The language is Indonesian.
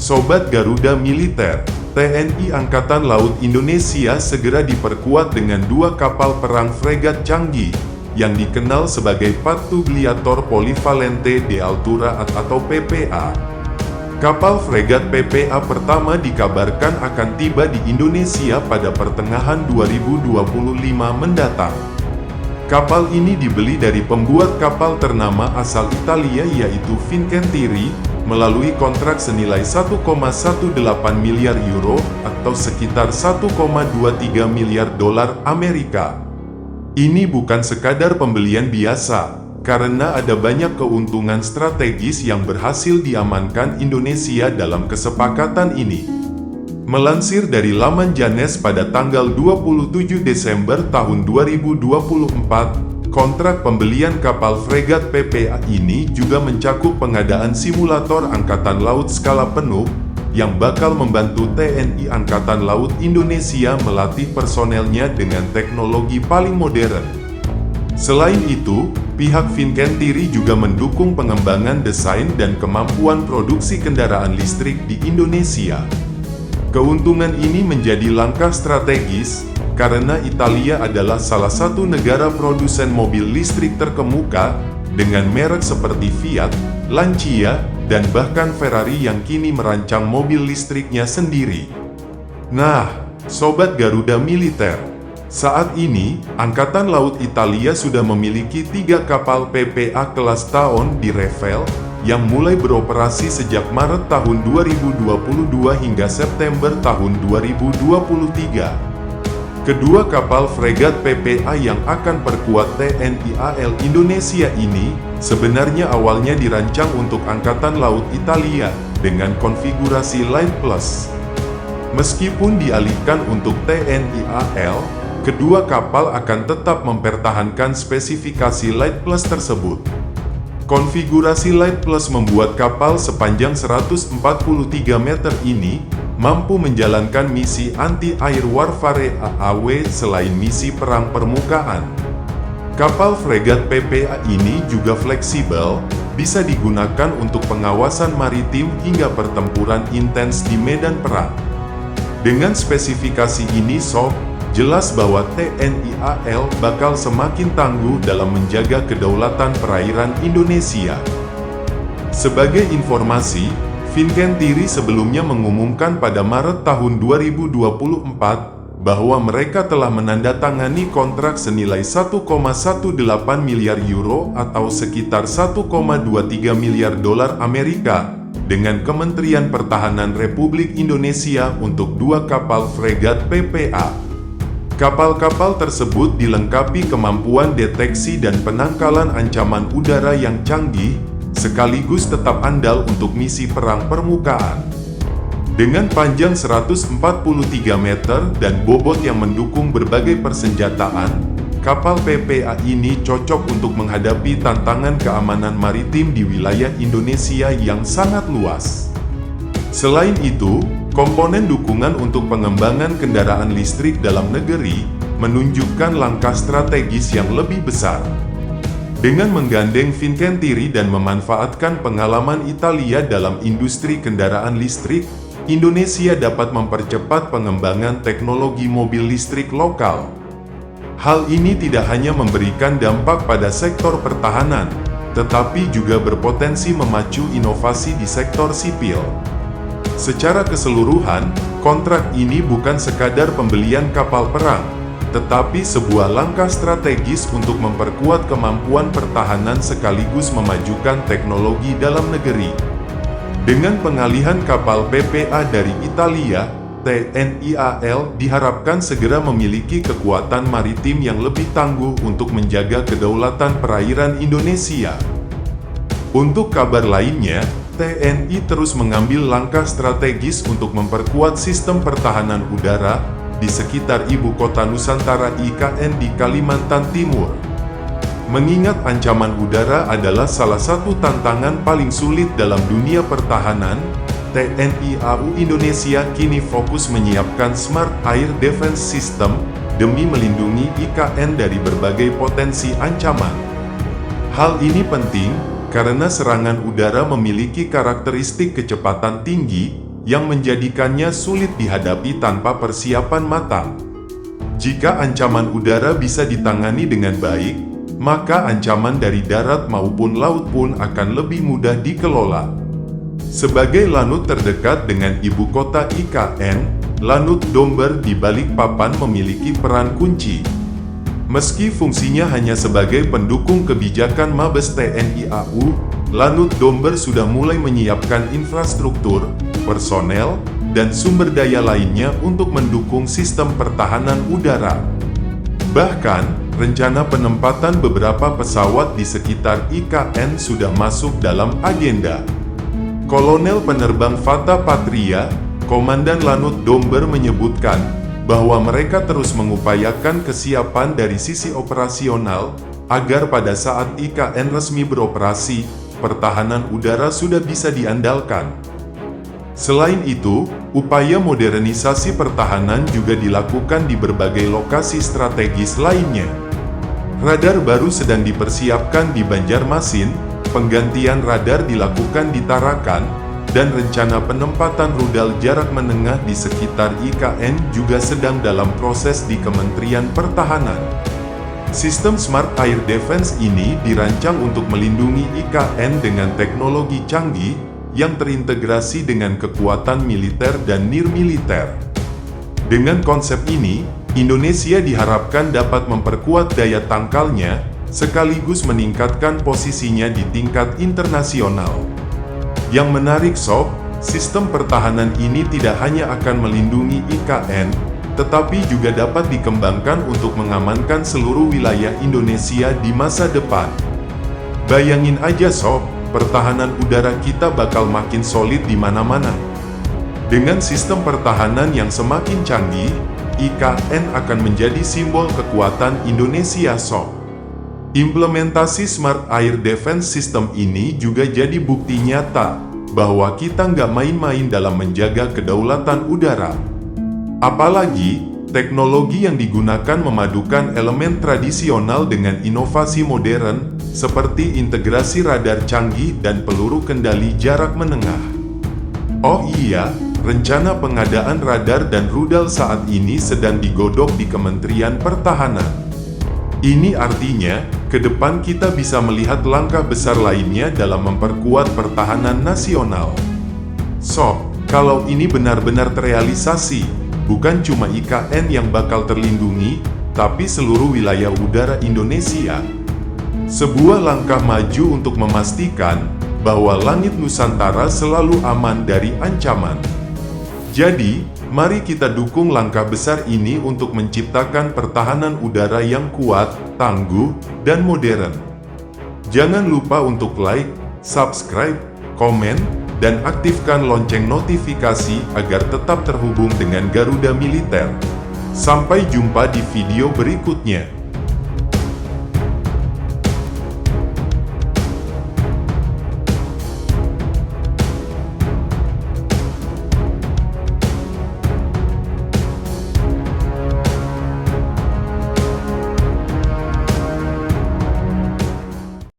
Sobat Garuda Militer, TNI Angkatan Laut Indonesia segera diperkuat dengan 2 kapal perang fregat canggih, yang dikenal sebagai Patrugliator Polivalente de Altura atau PPA. Kapal fregat PPA pertama dikabarkan akan tiba di Indonesia pada pertengahan 2025 mendatang. Kapal ini dibeli dari pembuat kapal ternama asal Italia yaitu Fincantieri, melalui kontrak senilai 1,18 miliar euro atau sekitar 1,23 miliar dolar Amerika. Ini bukan sekadar pembelian biasa, karena ada banyak keuntungan strategis yang berhasil diamankan Indonesia dalam kesepakatan ini. Melansir dari laman Janes pada tanggal 27 Desember tahun 2024, kontrak pembelian kapal fregat PPA ini juga mencakup pengadaan simulator Angkatan Laut skala penuh, yang bakal membantu TNI Angkatan Laut Indonesia melatih personelnya dengan teknologi paling modern. Selain itu, pihak Fincantieri juga mendukung pengembangan desain dan kemampuan produksi kendaraan listrik di Indonesia. Keuntungan ini menjadi langkah strategis, karena Italia adalah salah satu negara produsen mobil listrik terkemuka, dengan merek seperti Fiat, Lancia, dan bahkan Ferrari yang kini merancang mobil listriknya sendiri. Nah, Sobat Garuda Militer, saat ini, Angkatan Laut Italia sudah memiliki 3 kapal PPA kelas Taon di Revel, yang mulai beroperasi sejak Maret tahun 2022 hingga September tahun 2023. Kedua kapal fregat PPA yang akan perkuat TNI AL Indonesia ini, sebenarnya awalnya dirancang untuk Angkatan Laut Italia, dengan konfigurasi Light Plus. Meskipun dialihkan untuk TNI AL, kedua kapal akan tetap mempertahankan spesifikasi Light Plus tersebut. Konfigurasi Light Plus membuat kapal sepanjang 143 meter ini mampu menjalankan misi anti-air warfare AAW selain misi perang permukaan. Kapal fregat PPA ini juga fleksibel, bisa digunakan untuk pengawasan maritim hingga pertempuran intens di medan perang. Dengan spesifikasi ini jelas bahwa TNI AL bakal semakin tangguh dalam menjaga kedaulatan perairan Indonesia. Sebagai informasi, Fincantieri sebelumnya mengumumkan pada Maret tahun 2024 bahwa mereka telah menandatangani kontrak senilai 1,18 miliar euro atau sekitar 1,23 miliar dolar Amerika dengan Kementerian Pertahanan Republik Indonesia untuk 2 kapal fregat PPA. Kapal-kapal tersebut dilengkapi kemampuan deteksi dan penangkalan ancaman udara yang canggih, sekaligus tetap andal untuk misi perang permukaan. Dengan panjang 143 meter dan bobot yang mendukung berbagai persenjataan, kapal PPA ini cocok untuk menghadapi tantangan keamanan maritim di wilayah Indonesia yang sangat luas. Selain itu, komponen dukungan untuk pengembangan kendaraan listrik dalam negeri menunjukkan langkah strategis yang lebih besar. Dengan menggandeng Fincantieri dan memanfaatkan pengalaman Italia dalam industri kendaraan listrik, Indonesia dapat mempercepat pengembangan teknologi mobil listrik lokal. Hal ini tidak hanya memberikan dampak pada sektor pertahanan, tetapi juga berpotensi memacu inovasi di sektor sipil. Secara keseluruhan, kontrak ini bukan sekadar pembelian kapal perang, tetapi sebuah langkah strategis untuk memperkuat kemampuan pertahanan sekaligus memajukan teknologi dalam negeri. Dengan pengalihan kapal PPA dari Italia, TNI AL diharapkan segera memiliki kekuatan maritim yang lebih tangguh untuk menjaga kedaulatan perairan Indonesia. Untuk kabar lainnya, TNI terus mengambil langkah strategis untuk memperkuat sistem pertahanan udara di sekitar ibu kota Nusantara IKN di Kalimantan Timur. Mengingat ancaman udara adalah salah satu tantangan paling sulit dalam dunia pertahanan, TNI AU Indonesia kini fokus menyiapkan Smart Air Defense System demi melindungi IKN dari berbagai potensi ancaman. Hal ini penting karena serangan udara memiliki karakteristik kecepatan tinggi, yang menjadikannya sulit dihadapi tanpa persiapan matang. Jika ancaman udara bisa ditangani dengan baik, maka ancaman dari darat maupun laut pun akan lebih mudah dikelola. Sebagai lanut terdekat dengan ibu kota IKN, Lanut Domber di Balikpapan memiliki peran kunci. Meski fungsinya hanya sebagai pendukung kebijakan Mabes TNI AU, Lanut Domber sudah mulai menyiapkan infrastruktur, personel, dan sumber daya lainnya untuk mendukung sistem pertahanan udara. Bahkan, rencana penempatan beberapa pesawat di sekitar IKN sudah masuk dalam agenda. Kolonel Penerbang Fata Patria, Komandan Lanut Domber menyebutkan bahwa mereka terus mengupayakan kesiapan dari sisi operasional agar pada saat IKN resmi beroperasi, pertahanan udara sudah bisa diandalkan. Selain itu, upaya modernisasi pertahanan juga dilakukan di berbagai lokasi strategis lainnya. Radar baru sedang dipersiapkan di Banjarmasin, penggantian radar dilakukan di Tarakan, dan rencana penempatan rudal jarak menengah di sekitar IKN juga sedang dalam proses di Kementerian Pertahanan. Sistem Smart Air Defense ini dirancang untuk melindungi IKN dengan teknologi canggih yang terintegrasi dengan kekuatan militer dan nirmiliter. Dengan konsep ini, Indonesia diharapkan dapat memperkuat daya tangkalnya, sekaligus meningkatkan posisinya di tingkat internasional. Yang menarik Sob, sistem pertahanan ini tidak hanya akan melindungi IKN, tetapi juga dapat dikembangkan untuk mengamankan seluruh wilayah Indonesia di masa depan. Bayangin aja Sob, pertahanan udara kita bakal makin solid di mana-mana. Dengan sistem pertahanan yang semakin canggih, IKN akan menjadi simbol kekuatan Indonesia Sob. Implementasi Smart Air Defense System ini juga jadi bukti nyata bahwa kita nggak main-main dalam menjaga kedaulatan udara. Apalagi, teknologi yang digunakan memadukan elemen tradisional dengan inovasi modern, seperti integrasi radar canggih dan peluru kendali jarak menengah. Oh iya, rencana pengadaan radar dan rudal saat ini sedang digodok di Kementerian Pertahanan. Ini artinya, ke depan kita bisa melihat langkah besar lainnya dalam memperkuat pertahanan nasional. Sob, kalau ini benar-benar terrealisasi, bukan cuma IKN yang bakal terlindungi, tapi seluruh wilayah udara Indonesia. Sebuah langkah maju untuk memastikan bahwa langit Nusantara selalu aman dari ancaman. Jadi, mari kita dukung langkah besar ini untuk menciptakan pertahanan udara yang kuat, tangguh, dan modern. Jangan lupa untuk like, subscribe, komen, dan aktifkan lonceng notifikasi agar tetap terhubung dengan Garuda Militer. Sampai jumpa di video berikutnya.